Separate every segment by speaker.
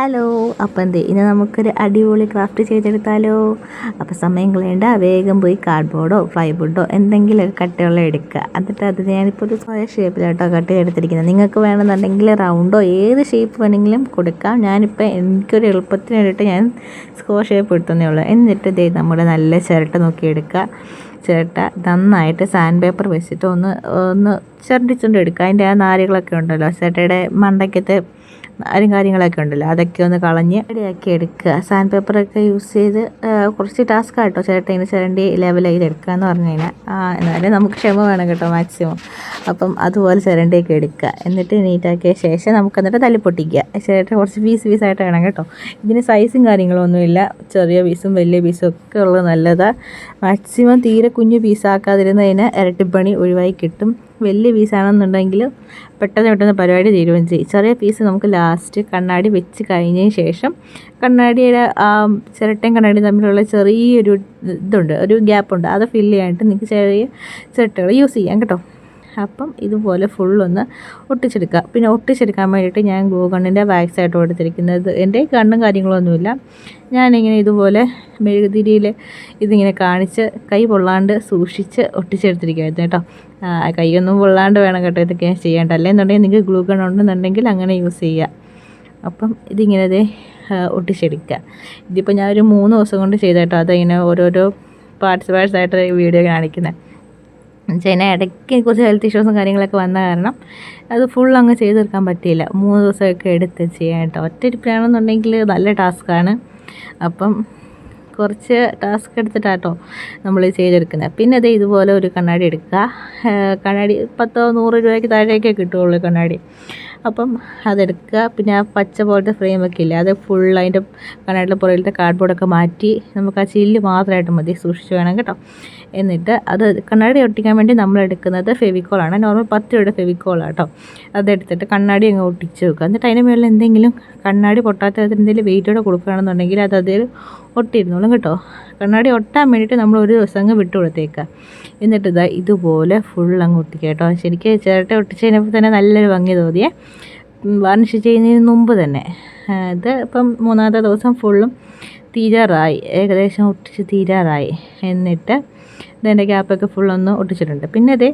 Speaker 1: Hello, അപ്പം ഇന്ന് നമുക്കൊരു അടിപൊളി ക്രാഫ്റ്റ് ചെയ്തെടുത്താലോ? അപ്പോൾ സമയം കളയണ്ട, വേഗം പോയി കാർഡ്ബോർഡോ പ്ലൈവുഡോ എന്തെങ്കിലും കട്ടിയുള്ള എടുക്കുക. എന്നിട്ട് അത് ഞാനിപ്പോൾ ഒരു സ്ക്വയർ ഷേപ്പിലാട്ടോ കട്ട് ചെയ്തെടുത്തിരിക്കുന്നത്. നിങ്ങൾക്ക് വേണമെന്നുണ്ടെങ്കിൽ റൗണ്ടോ ഏത് ഷേപ്പ് വേണമെങ്കിലും കൊടുക്കാം. ഞാനിപ്പോൾ എനിക്കൊരു എളുപ്പത്തിന് വേണ്ടിയിട്ട് ഞാൻ സ്ക്വയർ ഷേപ്പ് എടുത്തതേ ഉള്ളൂ. എന്നിട്ട് നമ്മുടെ നല്ല ചിരട്ട നോക്കിയെടുക്കുക. ചിരട്ട നന്നായിട്ട് സാൻഡ് പേപ്പർ വെച്ചിട്ട് ഒന്ന് ചിരണ്ടിച്ചുകൊണ്ട് എടുക്കുക. അതിൻ്റെ ആ നാരുകളൊക്കെ ഉണ്ടല്ലോ, ചിരട്ടയുടെ മണ്ടയ്ക്കത്തെ കാര്യങ്ങളൊക്കെ ഉണ്ടല്ലോ, അതൊക്കെ ഒന്ന് കളഞ്ഞ് റെഡിയാക്കി എടുക്കുക. സാൻഡ് പേപ്പറൊക്കെ യൂസ് ചെയ്ത് കുറച്ച് ടാസ്ക് ആട്ടോ ചേട്ടന് ചിരണ്ടി ലെവൽ ചെയ്തെടുക്കുക എന്ന് പറഞ്ഞു കഴിഞ്ഞാൽ. എന്നാലും നമുക്ക് ക്ഷമ വേണം കേട്ടോ മാക്സിമം. അപ്പം അതുപോലെ ചിരണ്ടിയൊക്കെ എടുക്കുക. എന്നിട്ട് നീറ്റാക്കിയ ശേഷം എന്നിട്ട് തല്ലിപ്പൊട്ടിക്കുക. ചേട്ടൻ കുറച്ച് പീസായിട്ട് വേണം കേട്ടോ. ഇതിന് സൈസും കാര്യങ്ങളൊന്നുമില്ല. ചെറിയ പീസും വലിയ പീസും ഒക്കെ ഉള്ളത് നല്ലതാണ്. മാക്സിമം തീരെ കുഞ്ഞു പീസാക്കാതിരുന്നതിന് ഇരട്ടിപ്പണി ഒഴിവായി കിട്ടും. വലിയ പീസാണെന്നുണ്ടെങ്കിൽ പെട്ടെന്ന് പരിപാടി തീരുകയും ചെയ്യും. ചെറിയ പീസ് നമുക്ക് ലാസ്റ്റ് കണ്ണാടി വെച്ച് കഴിഞ്ഞതിന് ശേഷം കണ്ണാടിയുടെ ചിരട്ടയും കണ്ണാടിയും തമ്മിലുള്ള ചെറിയൊരു ഇതുണ്ട്, ഒരു ഗ്യാപ്പുണ്ട്, അത് ഫില്ല് ചെയ്യാനായിട്ട് നിങ്ങൾക്ക് ചെറിയ ചിരട്ടകൾ യൂസ് ചെയ്യാം കേട്ടോ. അപ്പം ഇതുപോലെ ഫുള്ളൊന്ന് ഒട്ടിച്ചെടുക്കുക. പിന്നെ ഒട്ടിച്ചെടുക്കാൻ വേണ്ടിയിട്ട് ഞാൻ ഗ്ലൂ ഗണ്ണിൻ്റെ ബാക്ക് സൈഡ് കൊടുത്തിരിക്കുന്നത്. എൻ്റെ ഗണ്ണും കാര്യങ്ങളൊന്നുമില്ല. ഞാനിങ്ങനെ ഇതുപോലെ മെഴുകുതിരിയിൽ ഇതിങ്ങനെ കാണിച്ച് കൈ പൊള്ളാണ്ട് സൂക്ഷിച്ച് ഒട്ടിച്ചെടുത്തിരിക്കുമായിരുന്നു കേട്ടോ. കൈയൊന്നും പൊള്ളാണ്ട് വേണം കേട്ടോ ഇതൊക്കെ ചെയ്യേണ്ട. അല്ലെന്നുണ്ടെങ്കിൽ നിങ്ങൾക്ക് ഗ്ലൂ ഗൺ ഉണ്ടെന്നുണ്ടെങ്കിൽ അങ്ങനെ യൂസ് ചെയ്യുക. അപ്പം ഇതിങ്ങനെ ഒട്ടിച്ചെടുക്കുക. ഇതിപ്പോൾ ഞാനൊരു 3 ദിവസം കൊണ്ട് ചെയ്ത കേട്ടോ. അതിങ്ങനെ ഓരോരോ പാർട്സായിട്ട് വീഡിയോ കാണിക്കുന്നത്. എന്നുവെച്ചാൽ ഇടയ്ക്ക് കുറച്ച് ഹെൽത്ത് ഇഷ്യൂസും കാര്യങ്ങളൊക്കെ വന്ന കാരണം അത് ഫുൾ അങ്ങ് ചെയ്ത് തീർക്കാൻ പറ്റിയില്ല. 3 ദിവസമൊക്കെ എടുത്ത് ചെയ്യാൻ കേട്ടോ. ഒറ്റയിരിപ്പിലാണെന്നുണ്ടെങ്കിൽ നല്ല ടാസ്ക്കാണ്. അപ്പം കുറച്ച് ടാസ്ക് എടുത്തിട്ടാട്ടോ നമ്മൾ ചെയ്തെടുക്കുന്നത്. പിന്നെ ഇതുപോലെ ഒരു കണ്ണാടി എടുക്കുക. കണ്ണാടി 10-100 രൂപയ്ക്ക് താഴേക്കേ കിട്ടുകയുള്ളൂ കണ്ണാടി. അപ്പം അതെടുക്കുക. പിന്നെ ആ പച്ച പോലത്തെ ഫ്രെയിമൊക്കെ ഇല്ലേ, അത് ഫുൾ അതിൻ്റെ കണ്ണാടിയുടെ പുറകിലത്തെ കാർഡ്ബോർഡൊക്കെ മാറ്റി നമുക്ക് ആ ചില്ല് മാത്രമായിട്ട് മതി, സൂക്ഷിച്ച് വേണം കേട്ടോ. എന്നിട്ട് അത് കണ്ണാടി ഒട്ടിക്കാൻ വേണ്ടി നമ്മൾ എടുക്കുന്നത് ഫെവിക്കോളാണ്. നോർമൽ 10 രൂപയുടെ ഫെവിക്കോളാണ് കേട്ടോ. അതെടുത്തിട്ട് കണ്ണാടി അങ്ങ് ഒട്ടിച്ച് വെക്കുക. എന്നിട്ട് അതിൻ്റെ മുകളിൽ എന്തെങ്കിലും കണ്ണാടി പൊട്ടാത്ത എന്തെങ്കിലും വെയിറ്റോടെ കൊടുക്കുകയാണെന്നുണ്ടെങ്കിൽ അതിൽ ഒട്ടിയിരുന്നോളും കേട്ടോ. കണ്ണാടി ഒട്ടാൻ വേണ്ടിയിട്ട് നമ്മൾ ഒരു ദിവസം അങ്ങ് വിട്ടു കൊടുത്തേക്കുക. എന്നിട്ട് ഇതുപോലെ ഫുൾ അങ്ങ് ഒട്ടിക്കുക കേട്ടോ. ശരിക്കും ചിരട്ട ഒട്ടിച്ച് കഴിഞ്ഞപ്പോൾ തന്നെ നല്ലൊരു ഭംഗി തോന്നിയേ, വാർണിഷ് ചെയ്യുന്നതിന് മുമ്പ് തന്നെ. ഇത് ഇപ്പം 3ാമത്തെ ദിവസം ഫുള്ളും തീരാറായി, ഏകദേശം ഒട്ടിച്ച് തീരാറായി. എന്നിട്ട് ഇതിൻ്റെ ഗ്യാപ്പൊക്കെ ഫുള്ളൊന്ന് ഒട്ടിച്ചിട്ടുണ്ട്. പിന്നെ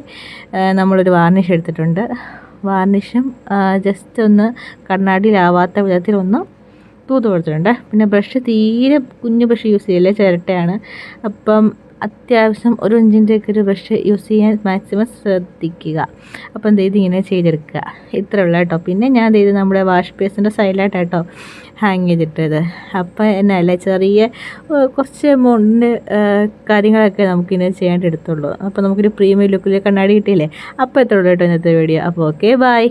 Speaker 1: നമ്മളൊരു വാർണിഷ് എടുത്തിട്ടുണ്ട്. വാർണിഷും ജസ്റ്റ് ഒന്ന് കണ്ണാടിയിലാവാത്ത വിധത്തിലൊന്ന് തൂത്ത് കൊടുത്തിട്ടുണ്ട്. പിന്നെ ബ്രഷ് തീരെ കുഞ്ഞു ബ്രഷ് യൂസ് ചെയ്യില്ല, ചിരട്ടയാണ്. അപ്പം അത്യാവശ്യം 1 ഇഞ്ചിൻ്റെയൊക്കെ ഒരു ബ്രഷ് യൂസ് ചെയ്യാൻ മാക്സിമം ശ്രദ്ധിക്കുക. അപ്പം ഇതിങ്ങനെ ചെയ്തെടുക്കുക. ഇത്ര ഉള്ള കേട്ടോ. പിന്നെ ഞാൻ നമ്മുടെ വാഷ് ബേസിൻ്റെ സൈഡിലായിട്ടാട്ടോ ഹാങ് ചെയ്തിട്ടത്. അപ്പം എന്നല്ല ചെറിയ കുറച്ച് എമൗണ്ടിൻ്റെ കാര്യങ്ങളൊക്കെ നമുക്കിങ്ങനെ ചെയ്യാണ്ട് എടുത്തുള്ളൂ. അപ്പോൾ നമുക്കൊരു പ്രീമിയം ലുക്കിൽ കണ്ണാടി കിട്ടിയില്ലേ. അപ്പോൾ എത്ര ഉള്ളൂ കേട്ടോ ഇന്നത്തെ വീഡിയോ. അപ്പോൾ ഓക്കെ, ബൈ.